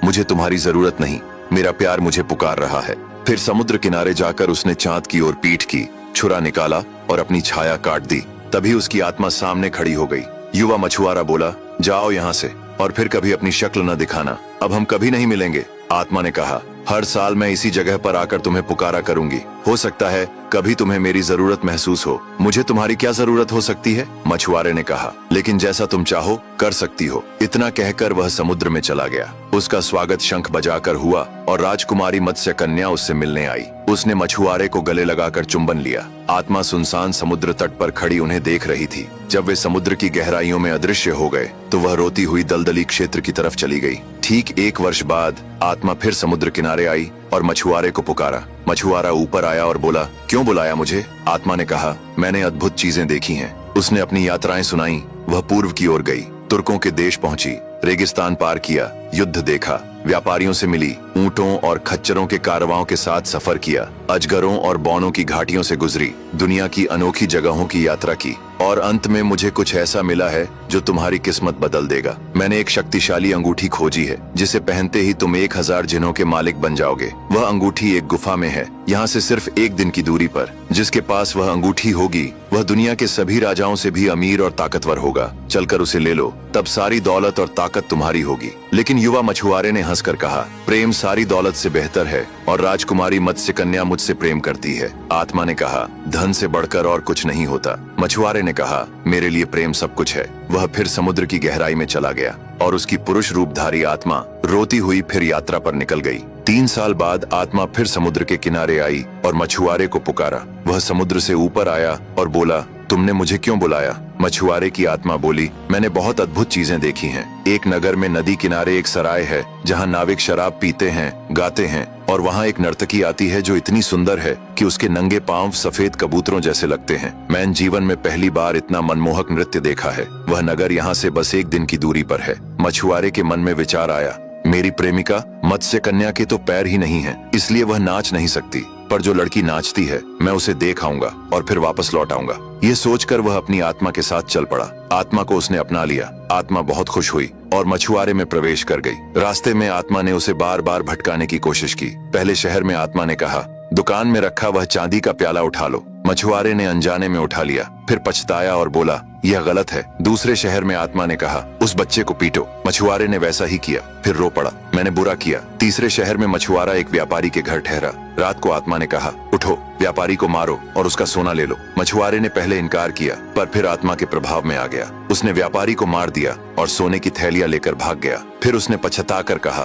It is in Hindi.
मुझे तुम्हारी जरूरत नहीं, मेरा प्यार मुझे पुकार रहा है। फिर समुद्र किनारे जाकर उसने चांद की ओर पीठ की, छुरा निकाला और अपनी छाया काट दी। तभी उसकी आत्मा सामने खड़ी हो गई। युवा मछुआरा बोला, जाओ यहाँ से और फिर कभी अपनी शक्ल न दिखाना, अब हम कभी नहीं मिलेंगे। आत्मा ने कहा, हर साल मैं इसी जगह पर आकर तुम्हें पुकारा करूंगी, हो सकता है कभी तुम्हें मेरी जरूरत महसूस हो। मुझे तुम्हारी क्या जरूरत हो सकती है? मछुआरे ने कहा, लेकिन जैसा तुम चाहो कर सकती हो। इतना कहकर वह समुद्र में चला गया। उसका स्वागत शंख बजाकर हुआ और राजकुमारी मत्स्य कन्या उससे मिलने आई। उसने मछुआरे को गले लगाकर चुंबन लिया। आत्मा सुनसान समुद्र तट पर खड़ी उन्हें देख रही थी। जब वे समुद्र की गहराइयों में अदृश्य हो गए तो वह रोती हुई दलदली क्षेत्र की तरफ चली गई। ठीक 1 वर्ष बाद आत्मा फिर समुद्र किनारे आई और मछुआरे को पुकारा। मछुआरा ऊपर आया और बोला, क्यों बुलाया मुझे? आत्मा ने कहा, मैंने अद्भुत चीजें देखी हैं। उसने अपनी यात्राएं सुनाई। वह पूर्व की ओर गई, तुर्कों के देश पहुंची, रेगिस्तान पार किया, युद्ध देखा, व्यापारियों से मिली, ऊंटों और खच्चरों के कारवाओं के साथ सफर किया, अजगरों और बौनों की घाटियों से गुजरी, दुनिया की अनोखी जगहों की यात्रा की और अंत में मुझे कुछ ऐसा मिला है जो तुम्हारी किस्मत बदल देगा। मैंने एक शक्तिशाली अंगूठी खोजी है जिसे पहनते ही तुम 1000 जिन्हों के मालिक बन जाओगे। वह अंगूठी एक गुफा में है, यहाँ से सिर्फ 1 दिन की दूरी पर। जिसके पास वह अंगूठी होगी वह दुनिया के सभी राजाओं से भी अमीर और ताकतवर होगा। चलकर उसे ले लो, तब सारी दौलत और ताकत तुम्हारी होगी। लेकिन युवा मछुआरे ने हंसकर कहा, प्रेम सारी दौलत से बेहतर है और राजकुमारी मत्स्य कन्या मुझसे प्रेम करती है। आत्मा ने कहा, धन से बढ़कर और कुछ नहीं होता। मछुआरे ने कहा, मेरे लिए प्रेम सब कुछ है। वह फिर समुद्र की गहराई में चला गया और उसकी पुरुष रूपधारी आत्मा रोती हुई फिर यात्रा पर निकल गई। 3 साल बाद आत्मा फिर समुद्र के किनारे आई और मछुआरे को पुकारा। वह समुद्र से ऊपर आया और बोला, तुमने मुझे क्यों बुलाया? मछुआरे की आत्मा बोली, मैंने बहुत अद्भुत चीजें देखी हैं। एक नगर में नदी किनारे एक सराय है जहाँ नाविक शराब पीते हैं, गाते हैं और वहाँ एक नर्तकी आती है जो इतनी सुंदर है कि उसके नंगे पांव सफेद कबूतरों जैसे लगते हैं। मैंने जीवन में पहली बार इतना मनमोहक नृत्य देखा है। वह नगर यहाँ से बस 1 दिन की दूरी पर है। मछुआरे के मन में विचार आया, मेरी प्रेमिका मत्स्य कन्या के तो पैर ही नहीं हैं, इसलिए वह नाच नहीं सकती, पर जो लड़की नाचती है मैं उसे देख आऊंगा और फिर वापस लौट आऊंगा। ये सोचकर वह अपनी आत्मा के साथ चल पड़ा। आत्मा को उसने अपना लिया। आत्मा बहुत खुश हुई और मछुआरे में प्रवेश कर गई। रास्ते में आत्मा ने उसे बार बार भटकाने की कोशिश की। पहले शहर में आत्मा ने कहा, दुकान में रखा वह चांदी का प्याला उठा लो। मछुआरे ने अनजाने में उठा लिया, फिर पछताया और बोला, यह गलत है। दूसरे शहर में आत्मा ने कहा, उस बच्चे को पीटो। मछुआरे ने वैसा ही किया, फिर रो पड़ा, मैंने बुरा किया। तीसरे शहर में मछुआरा एक व्यापारी के घर ठहरा। रात को आत्मा ने कहा, उठो, व्यापारी को मारो और उसका सोना ले लो। मछुआरे ने पहले इनकार किया, पर फिर आत्मा के प्रभाव में आ गया। उसने व्यापारी को मार दिया और सोने की थैलियां लेकर भाग गया। फिर उसने पछताकर कहा,